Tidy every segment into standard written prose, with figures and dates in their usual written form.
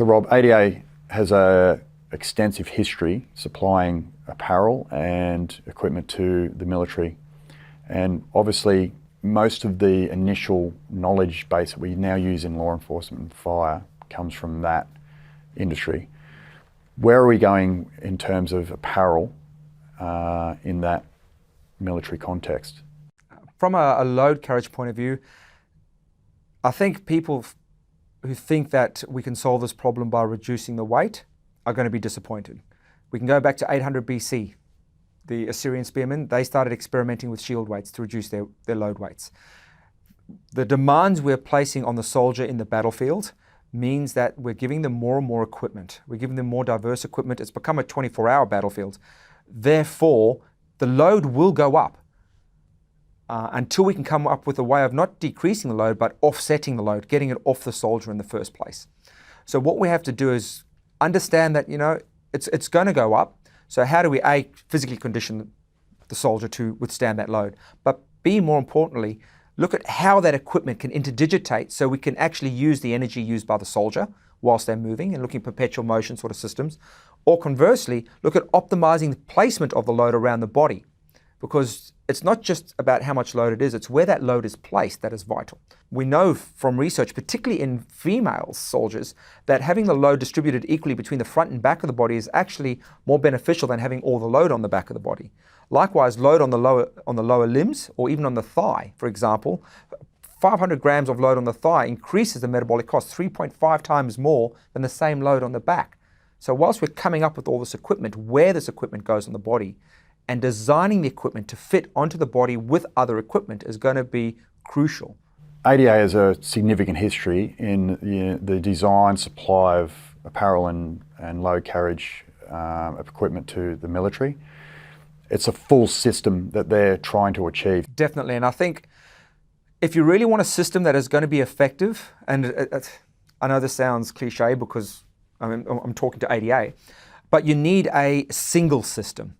So Rob, ADA has a extensive history supplying apparel and equipment to the military. And obviously, most of the initial knowledge base that we now use in law enforcement and fire comes from that industry. Where are we going in terms of apparel in that military context? From a load carriage point of view, I think people who think that we can solve this problem by reducing the weight are going to be disappointed. We can go back to 800 BC. The Assyrian spearmen, they started experimenting with shield weights to reduce their load weights. The demands we're placing on the soldier in the battlefield means that we're giving them more and more equipment. We're giving them more diverse equipment. It's become a 24-hour battlefield. Therefore, the load will go up until we can come up with a way of not decreasing the load, but offsetting the load, getting it off the soldier in the first place. So what we have to do is understand that, it's going to go up. So how do we, A, physically condition the soldier to withstand that load? But B, more importantly, look at how that equipment can interdigitate so we can actually use the energy used by the soldier whilst they're moving and looking at perpetual motion sort of systems. Or conversely, look at optimizing the placement of the load around the body, because it's not just about how much load it is, it's where that load is placed that is vital. We know from research, particularly in female soldiers, that having the load distributed equally between the front and back of the body is actually more beneficial than having all the load on the back of the body. Likewise, load on the lower limbs, or even on the thigh, for example, 500 grams of load on the thigh increases the metabolic cost 3.5 times more than the same load on the back. So whilst we're coming up with all this equipment, where this equipment goes on the body, and designing the equipment to fit onto the body with other equipment is going to be crucial. ADA has a significant history in the design, supply of apparel and load carriage of equipment to the military. It's a full system that they're trying to achieve. Definitely, and I think if you really want a system that is going to be effective, and I know this sounds cliche because I'm talking to ADA, but you need a single system.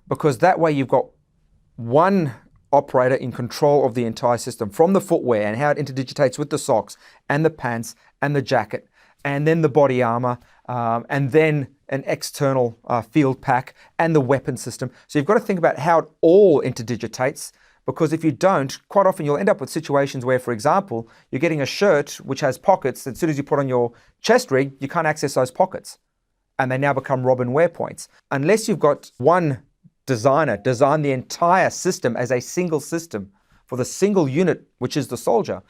Because that way you've got one operator in control of the entire system, from the footwear and how it interdigitates with the socks and the pants and the jacket, and then the body armor, and then an external field pack and the weapon system. So you've got to think about how it all interdigitates, because if you don't, quite often you'll end up with situations where, for example, you're getting a shirt which has pockets that as soon as you put on your chest rig, you can't access those pockets. And they now become rob and wear points. Unless you've got one designer design the entire system as a single system for the single unit, which is the soldier,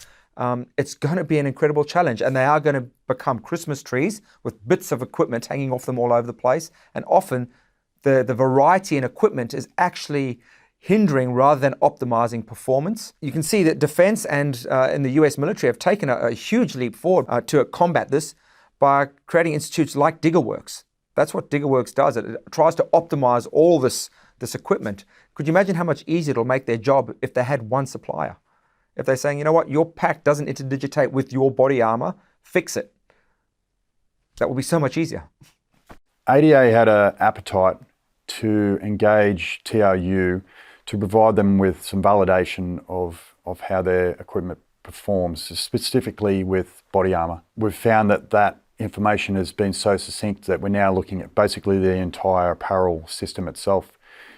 it's going to be an incredible challenge. And they are going to become Christmas trees with bits of equipment hanging off them all over the place. And often the variety in equipment is actually hindering rather than optimizing performance. You can see that defense and in the US military have taken a huge leap forward to combat this by creating institutes like DiggerWorks. That's what DiggerWorks does. It tries to optimize all this equipment. Could you imagine how much easier it'll make their job if they had one supplier? If they're saying, you know what, your pack doesn't interdigitate with your body armor, fix it. That would be so much easier. ADA had an appetite to engage TRU to provide them with some validation of how their equipment performs, specifically with body armor. We've found that information has been so succinct that we're now looking at basically the entire apparel system itself.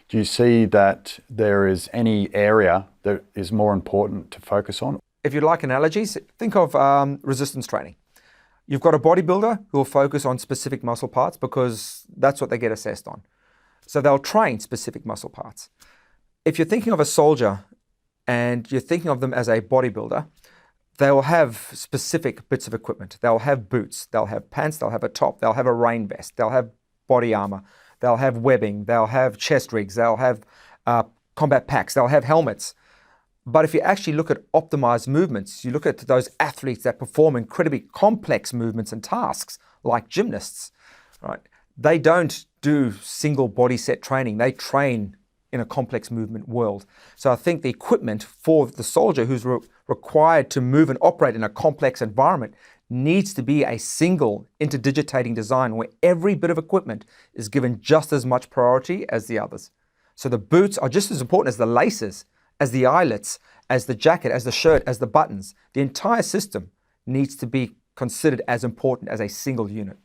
Do you see that there is any area that is more important to focus on? If you like analogies, think of resistance training. You've got a bodybuilder who will focus on specific muscle parts because that's what they get assessed on. So they'll train specific muscle parts. If you're thinking of a soldier and you're thinking of them as a bodybuilder, they will have specific bits of equipment. They'll have boots, they'll have pants, they'll have a top, they'll have a rain vest, they'll have body armor, they'll have webbing, they'll have chest rigs, they'll have combat packs, they'll have helmets. But if you actually look at optimized movements, you look at those athletes that perform incredibly complex movements and tasks, like gymnasts, right? They don't do single body set training. They train in a complex movement world. So I think the equipment for the soldier who's required to move and operate in a complex environment needs to be a single interdigitating design where every bit of equipment is given just as much priority as the others. So the boots are just as important as the laces, as the eyelets, as the jacket, as the shirt, as the buttons. The entire system needs to be considered as important as a single unit.